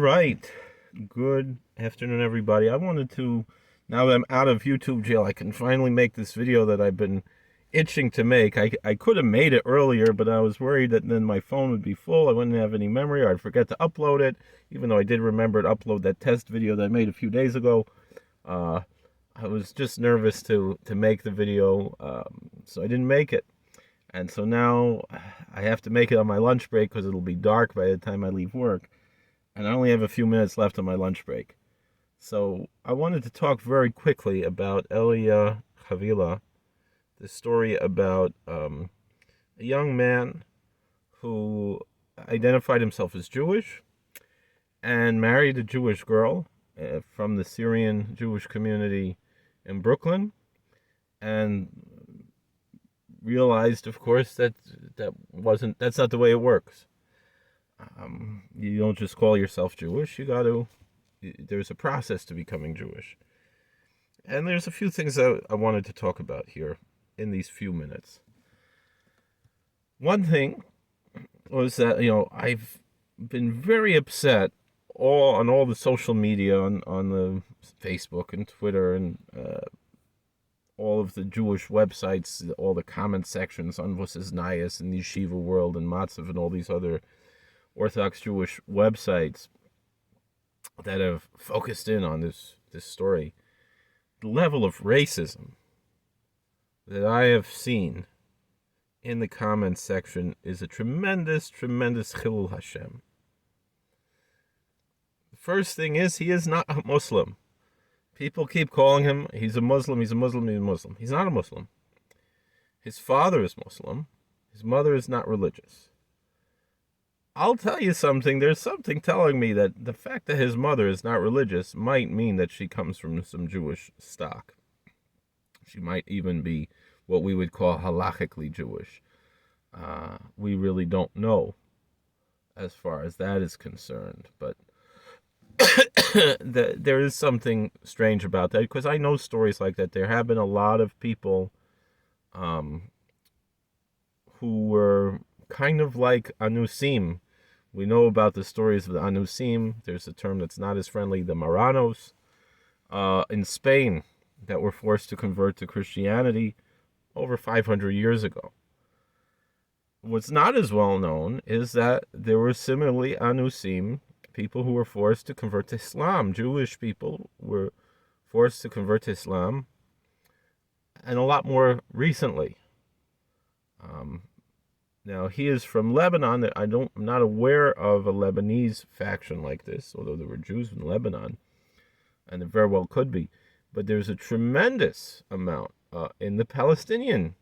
right. Good afternoon, everybody. I wanted to, now that I'm out of YouTube jail, I can finally make this video that I've been itching to make. I could have made it earlier, but I was worried that then my phone would be full. I wouldn't have any memory, or I'd forget to upload it, even though I did remember to upload that test video that I made a few days ago. Uh, I was just nervous to make the video, so I didn't make it. And so now I have to make it on my lunch break because it'll be dark by the time I leave work. And I only have a few minutes left on my lunch break. So I wanted to talk very quickly about Eliyah Hawila, the story about a young man who identified himself as Jewish and married a Jewish girl from the Syrian Jewish community in Brooklyn, and realized, of course, that's not the way it works. You don't just call yourself Jewish. There's a process to becoming Jewish. And there's a few things that I wanted to talk about here in these few minutes. One thing was that, I've been very upset on all the social media, on the Facebook and Twitter and all of the Jewish websites, all the comment sections on Vos's Nayas and Yeshiva World and Matzav and all these other Orthodox Jewish websites that have focused in on this story. The level of racism that I have seen in the comments section is a tremendous, tremendous Chilul Hashem. The first thing is, he is not a Muslim. People keep calling him, he's a Muslim, he's a Muslim, he's a Muslim. He's not a Muslim. His father is Muslim. His mother is not religious. I'll tell you something, there's something telling me that the fact that his mother is not religious might mean that she comes from some Jewish stock. She might even be what we would call halachically Jewish. We really don't know as far as that is concerned, but there is something strange about that, because I know stories like that. There have been a lot of people who were kind of like Anusim. We know about the stories of the Anusim. There's a term that's not as friendly, the Marranos, in Spain, that were forced to convert to Christianity over 500 years ago. What's not as well known is that there were similarly Anusim, people who were forced to convert to Islam. Jewish people were forced to convert to Islam, and a lot more recently. Now, he is from Lebanon. I'm not aware of a Lebanese faction like this, although there were Jews in Lebanon, and there very well could be. But there's a tremendous amount in the Palestinian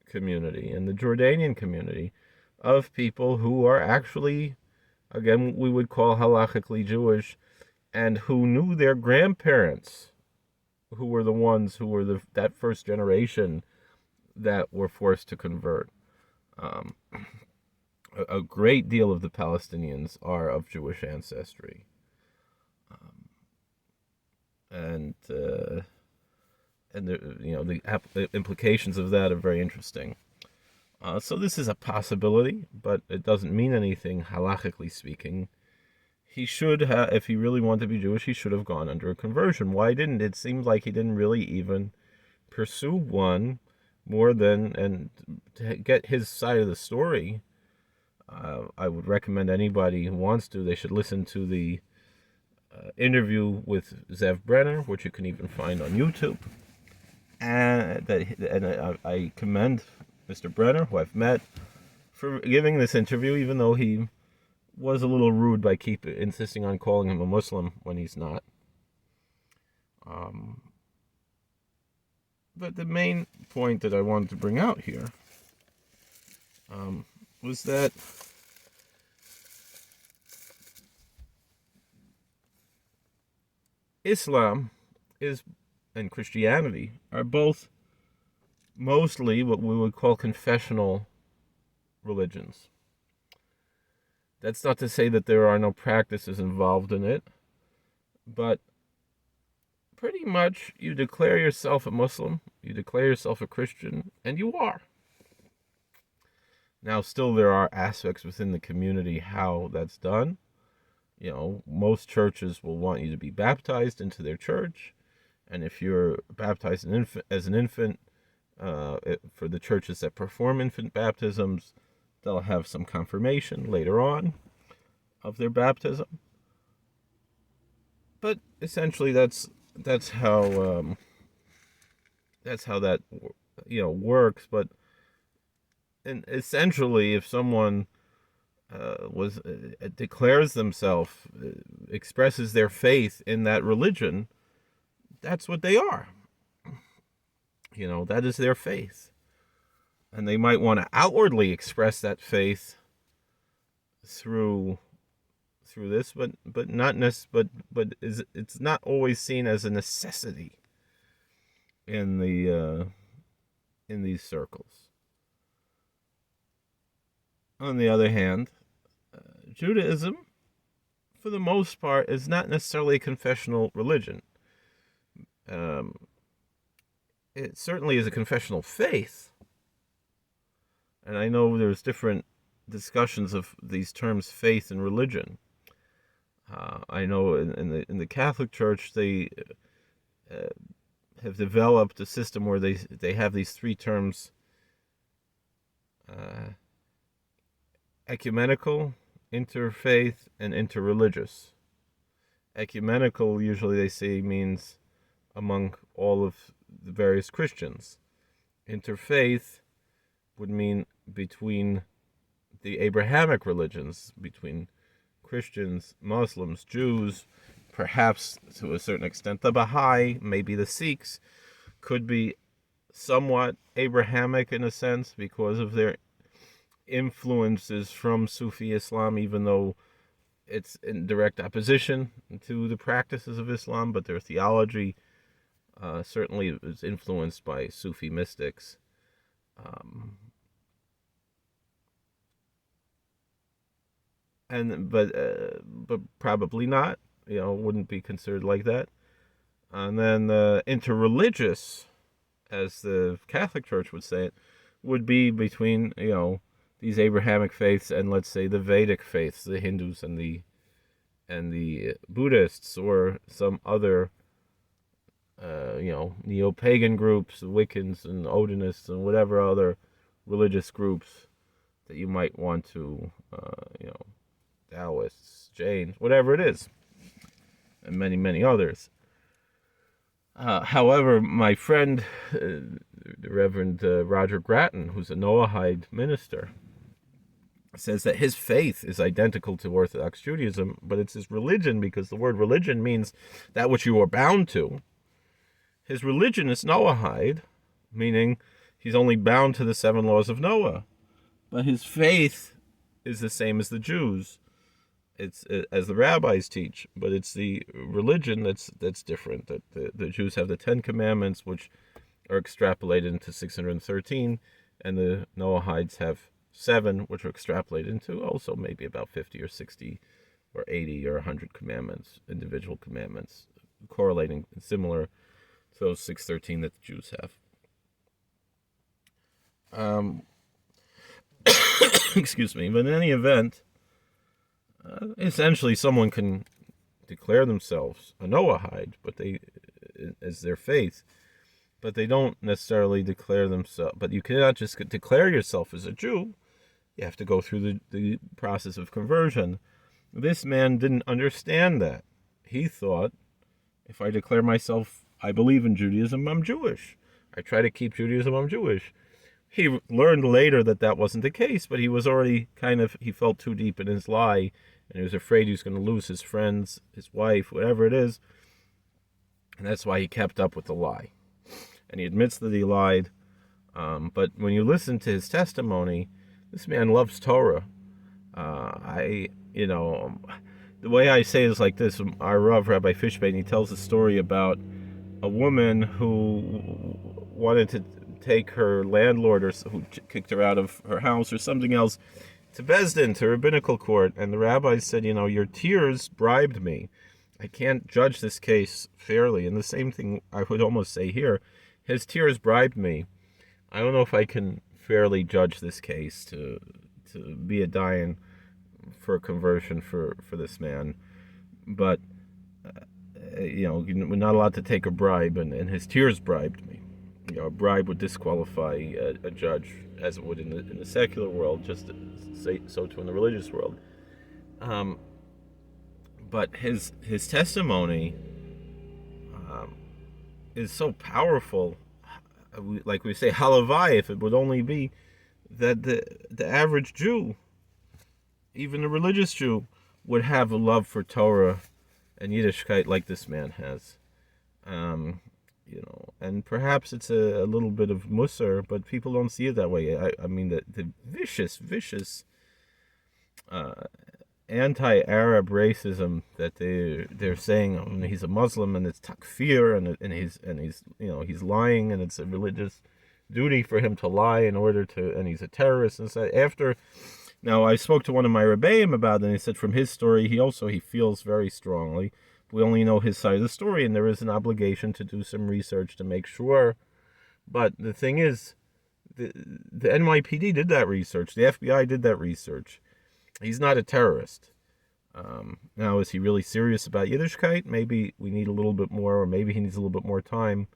community, in the Jordanian community, of people who are actually, again, we would call halachically Jewish, and who knew their grandparents, who were the ones who were that first generation that were forced to convert. A great deal of the Palestinians are of Jewish ancestry, and the implications of that are very interesting. So this is a possibility, but it doesn't mean anything halachically speaking. He should have, if he really wanted to be Jewish, he should have gone under a conversion. Why didn't? It seems like he didn't really even pursue one more than, and to get his side of the story. I would recommend anybody who wants to, they should listen to the interview with Zev Brenner, which you can even find on YouTube. And I commend Mr. Brenner, who I've met, for giving this interview, even though he was a little rude by insisting on calling him a Muslim when he's not. But the main point that I wanted to bring out here was that Islam and Christianity are both mostly what we would call confessional religions. That's not to say that there are no practices involved in it, but pretty much you declare yourself a Muslim, you declare yourself a Christian, and you are. Now, still there are aspects within the community how that's done. most churches will want you to be baptized into their church. And if you're baptized as an infant, for the churches that perform infant baptisms, they'll have some confirmation later on of their baptism. But essentially, that's how that works. But essentially, if someone declares themselves, expresses their faith in that religion, that's what they are. That is their faith. And they might want to outwardly express that faith through this, but it's not always seen as a necessity in these circles. On the other hand, Judaism, for the most part, is not necessarily a confessional religion. It certainly is a confessional faith. And I know there's different discussions of these terms, faith and religion. I know in the Catholic Church, they have developed a system where they have these three terms: ecumenical, interfaith, and interreligious. Ecumenical, usually they say, means among all of the various Christians. Interfaith would mean between the Abrahamic religions, between Christians, Muslims, Jews, perhaps to a certain extent the Baha'i, maybe the Sikhs, could be somewhat Abrahamic in a sense because of their influences from Sufi Islam, even though it's in direct opposition to the practices of Islam, but their theology certainly is influenced by Sufi mystics. But probably not. Wouldn't be considered like that. And then interreligious, as the Catholic Church would say it, would be between these Abrahamic faiths and, let's say, the Vedic faiths, the Hindus and the Buddhists, or some other neo-pagan groups, Wiccans and Odinists and whatever other religious groups that you might want to, Taoists, Jains, whatever it is, and many, many others. However, my friend, the Reverend Roger Grattan, who's a Noahide minister, says that his faith is identical to Orthodox Judaism, but it's his religion, because the word religion means that which you are bound to. His religion is Noahide, meaning he's only bound to the 7 laws of Noah. But his faith is the same as the Jews. It's as the rabbis teach, but it's the religion that's different. That the Jews have the 10 commandments, which are extrapolated into 613, and the Noahides have 7, which are extrapolated into also maybe about 50 or 60 or 80 or 100 commandments, individual commandments, correlating similar to those 613 that the Jews have. Excuse me. But in any event, essentially someone can declare themselves a Noahide, but as their faith, but they don't necessarily declare themselves. But you cannot just declare yourself as a Jew. You have to go through the process of conversion. This man didn't understand that. He thought, if I declare myself, I believe in Judaism, I'm Jewish. I try to keep Judaism, I'm Jewish. He learned later that wasn't the case, but he was already he felt too deep in his lie, and he was afraid he was going to lose his friends, his wife, whatever it is. And that's why he kept up with the lie. And he admits that he lied. But when you listen to his testimony, this man loves Torah. The way I say it is like this. Our Rav, Rabbi Fishbane, he tells a story about a woman who wanted to take her landlord, or who kicked her out of her house or something else, to Bezdin, to rabbinical court. And the rabbi said, your tears bribed me. I can't judge this case fairly. And the same thing I would almost say here. His tears bribed me. I don't know if I can fairly judge this case to be a dayan for conversion for this man. but we're not allowed to take a bribe, and his tears bribed me. A bribe would disqualify a judge, as it would in the secular world, just to say so too in the religious world. Um, but his testimony um, is so powerful. Like we say, halavai, if it would only be that the average Jew, even the religious Jew, would have a love for Torah and Yiddishkeit like this man has. And perhaps it's a little bit of musar, but people don't see it that way. I mean, the vicious anti-Arab racism that they're saying, he's a Muslim and it's takfir, and he's lying, and it's a religious duty for him to lie in order to, and he's a terrorist. And so now I spoke to one of my rebbeim about it, and he said from his story he feels very strongly. We only know his side of the story, and there is an obligation to do some research to make sure. But the thing is, the NYPD did that research. The FBI did that research. He's not a terrorist. Now, is he really serious about Yiddishkeit? Maybe we need a little bit more, or maybe he needs a little bit more time.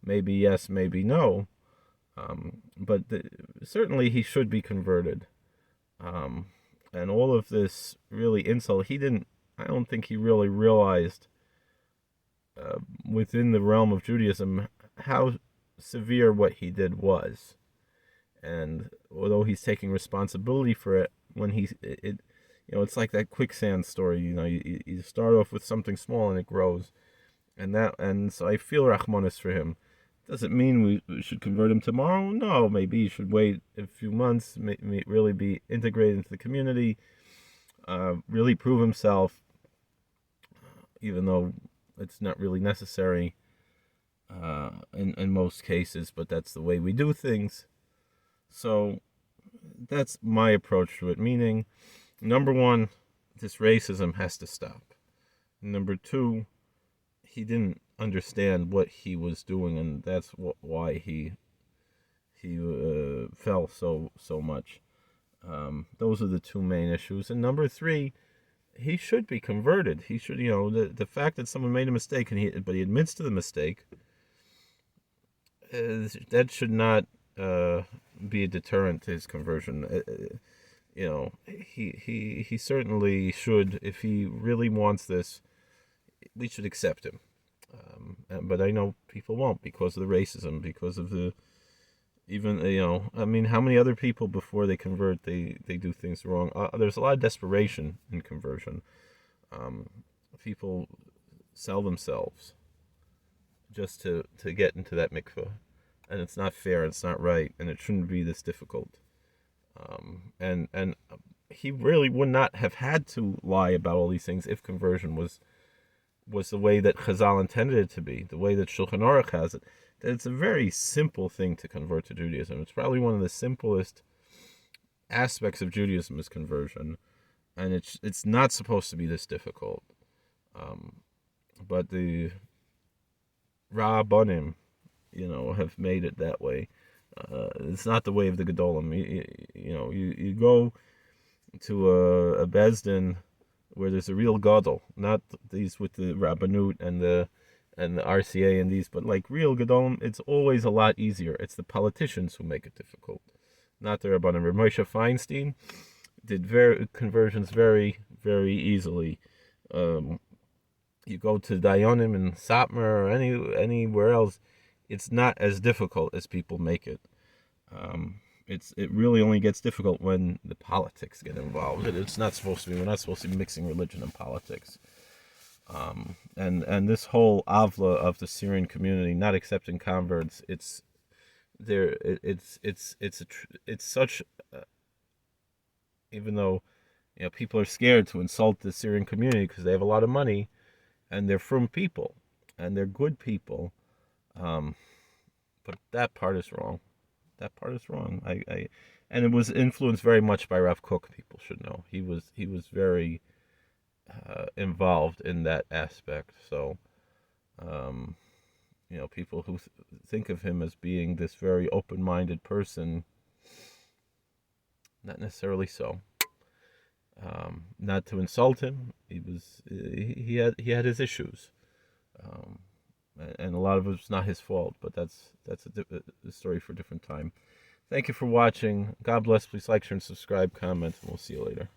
Maybe yes, maybe no. But certainly he should be converted. And all of this really insult, I don't think he really realized within the realm of Judaism how severe what he did was. And although he's taking responsibility for it, when it's like that quicksand story. You start off with something small and it grows, and so I feel rachmanis for him. Does it mean we should convert him tomorrow? No, maybe he should wait a few months, really be integrated into the community, really prove himself, even though it's not really necessary in most cases, but that's the way we do things. So that's my approach to it, meaning, number one, this racism has to stop. Number two, he didn't understand what he was doing, and that's why he fell so much. Those are the two main issues. And number three, he should be converted. He should, the fact that someone made a mistake but he admits to the mistake, that should not be a deterrent to his conversion. He certainly should, if he really wants this, we should accept him. But I know people won't, because of the racism, because of how many other people before they convert, they do things wrong. There's a lot of desperation in conversion. People sell themselves just to get into that mikveh, and it's not fair, it's not right, and it shouldn't be this difficult. And he really would not have had to lie about all these things if conversion was the way that Chazal intended it to be, the way that Shulchan Aruch has it. That it's a very simple thing to convert to Judaism. It's probably one of the simplest aspects of Judaism is conversion, and it's not supposed to be this difficult. But the Rabbanim, have made it that way. It's not the way of the Gedolim. You go to a Bezdin where there's a real Gadol, not these with the Rabbanut and the RCA and these, but like real Gedolim, it's always a lot easier. It's the politicians who make it difficult, not the Rabbanim. Moshe Feinstein did conversions very, very easily. You go to Dayanim and Satmar or anywhere else, it's not as difficult as people make it. It really only gets difficult when the politics get involved. It's not supposed to be. We're not supposed to be mixing religion and politics. And this whole avla of the Syrian community not accepting converts, it's such. Even though, people are scared to insult the Syrian community because they have a lot of money, and they're from people, and they're good people. But that part is wrong. That part is wrong. And it was influenced very much by Rav Kook. People should know he was very involved in that aspect. So, people who think of him as being this very open-minded person, not necessarily so. Not to insult him, he had his issues, and a lot of it was not his fault. But that's a story for a different time. Thank you for watching. God bless. Please like, share, and subscribe, comment, and we'll see you later.